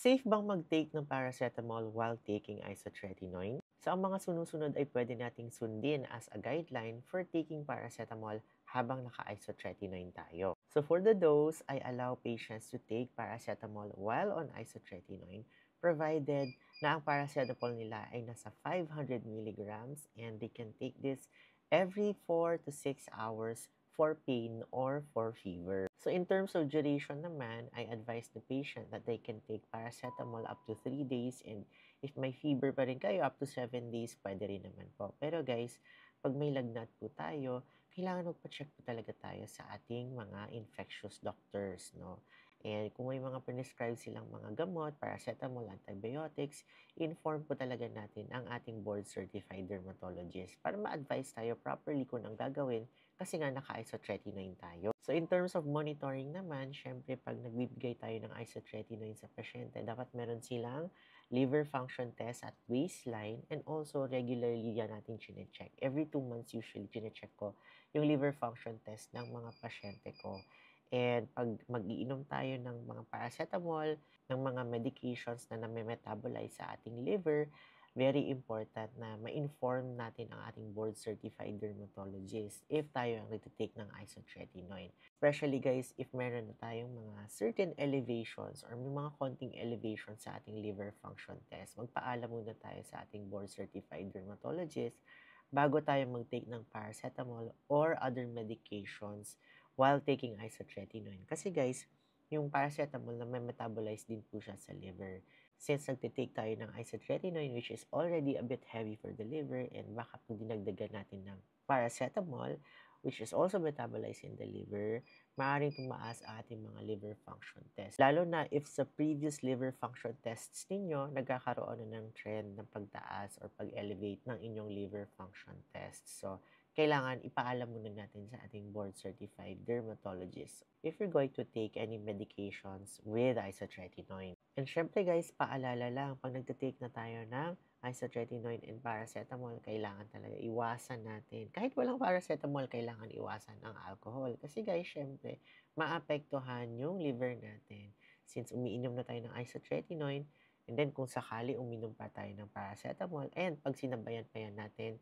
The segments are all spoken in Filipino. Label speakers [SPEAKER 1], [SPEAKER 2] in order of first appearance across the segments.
[SPEAKER 1] Safe bang mag-take ng paracetamol while taking isotretinoin? So ang mga sunusunod ay pwede nating sundin as a guideline for taking paracetamol habang naka-isotretinoin tayo. So for the dose, I allow patients to take paracetamol while on isotretinoin provided na ang paracetamol nila ay nasa 500 milligrams and they can take this every 4 to 6 hours for pain or for fever. So in terms of duration naman, I advise the patient that they can take paracetamol up to 3 days and if may fever pa rin kayo up to 7 days, pwede rin naman po. Pero guys, pag may lagnat po tayo, kailangan magpa-check po talaga tayo sa ating mga infectious doctors, no? And kung may mga prescribe silang mga gamot, paracetamol, antibiotics, inform po talaga natin ang ating board-certified dermatologist para ma-advise tayo properly kung ang gagawin kasi nga naka-isotretinoin tayo. So in terms of monitoring naman, syempre pag nagbibigay tayo ng isotretinoin sa pasyente, dapat meron silang liver function test at baseline and also regularly yan natin chinecheck. Every 2 months usually chinecheck ko yung liver function test ng mga pasyente ko. And pag mag-iinom tayo ng mga paracetamol, ng mga medications na name-metabolize sa ating liver, very important na ma-inform natin ang ating board-certified dermatologist if tayo ang nagtitake ng isotretinoin. Especially guys, if meron na tayong mga certain elevations or may mga konting elevation sa ating liver function test, magpaalam muna tayo sa ating board-certified dermatologist bago tayo mag-take ng paracetamol or other medications while taking isotretinoin. Kasi guys, yung paracetamol na may metabolize din po siya sa liver. Since nagtitake tayo ng isotretinoin which is already a bit heavy for the liver and baka kung dinagdagan natin ng paracetamol which is also metabolized in the liver, maaaring tumaas ang ating mga liver function tests. Lalo na if sa previous liver function tests ninyo, nagkakaroon na ng trend ng pagtaas or pag-elevate ng inyong liver function tests. So, kailangan ipaalam muna natin sa ating board-certified dermatologist if you're going to take any medications with isotretinoin. And syempre guys, paalala lang, pag nagtitake na tayo ng isotretinoin and paracetamol, kailangan talaga iwasan natin. Kahit walang paracetamol, kailangan iwasan ang alcohol. Kasi guys, syempre, maapektuhan yung liver natin. Since umiinom na tayo ng isotretinoin, and then kung sakali uminom pa tayo ng paracetamol, and pag sinabayan pa yan natin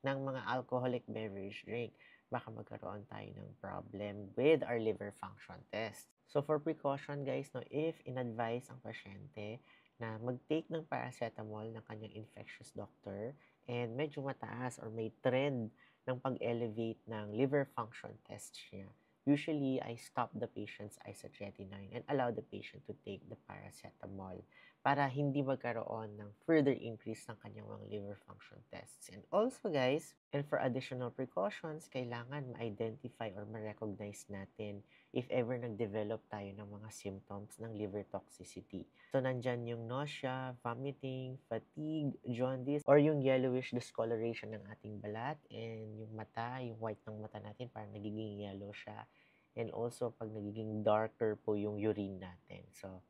[SPEAKER 1] ng mga alcoholic beverage drink, baka magkaroon tayo ng problem with our liver function test. So for precaution guys, no, if in-advise ang pasyente na mag-take ng paracetamol ng kanyang infectious doctor and medyo mataas or may trend ng pag-elevate ng liver function test niya, usually I stop the patient's isotretinoin and allow the patient to take the paracetamol para hindi magkaroon ng further increase ng kanyang mga liver function tests. And also guys, and for additional precautions, kailangan ma-identify or ma-recognize natin if ever nag-develop tayo ng mga symptoms ng liver toxicity. So nandyan yung nausea, vomiting, fatigue, jaundice, or yung yellowish discoloration ng ating balat and yung mata, yung white ng mata natin parang nagiging yellow siya. And also pag nagiging darker po yung urine natin. So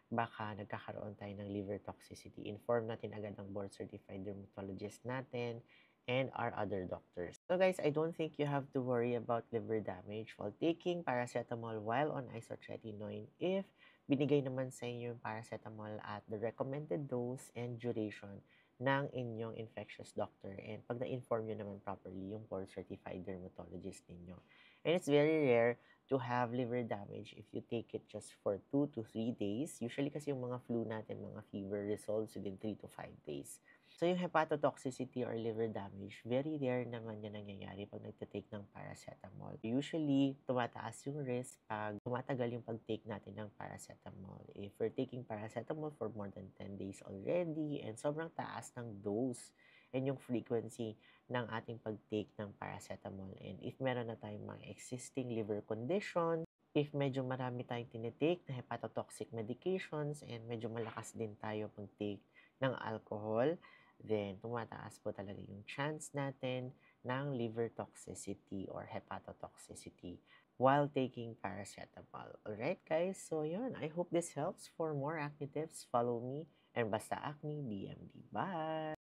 [SPEAKER 1] baka nagkakaroon tayo ng liver toxicity. Inform natin agad ang board-certified dermatologist natin and our other doctors. So guys, I don't think you have to worry about liver damage while taking paracetamol while on isotretinoin if binigay naman sa inyo yung paracetamol at the recommended dose and duration ng inyong infectious doctor and pag na-inform nyo naman properly yung board-certified dermatologist ninyo. And it's very rare to have liver damage if you take it just for 2 to 3 days. Usually kasi yung mga flu natin, mga fever resolves within 3 to 5 days. So yung hepatotoxicity or liver damage, very rare naman yan nangyayari pag nagtitake ng paracetamol. Usually, tumataas yung risk pag tumatagal yung pag-take natin ng paracetamol. If we're taking paracetamol for more than 10 days already and sobrang taas ng dose and yung frequency ng ating pag-take ng paracetamol. And if meron na tayong mga existing liver condition, if medyo marami tayong tinitake na hepatotoxic medications and medyo malakas din tayo pag-take ng alcohol, then tumataas po talaga yung chance natin ng liver toxicity or hepatotoxicity while taking paracetamol. Alright guys, so yun. I hope this helps. For more acne tips, follow me and Basta Acne DMD. Bye!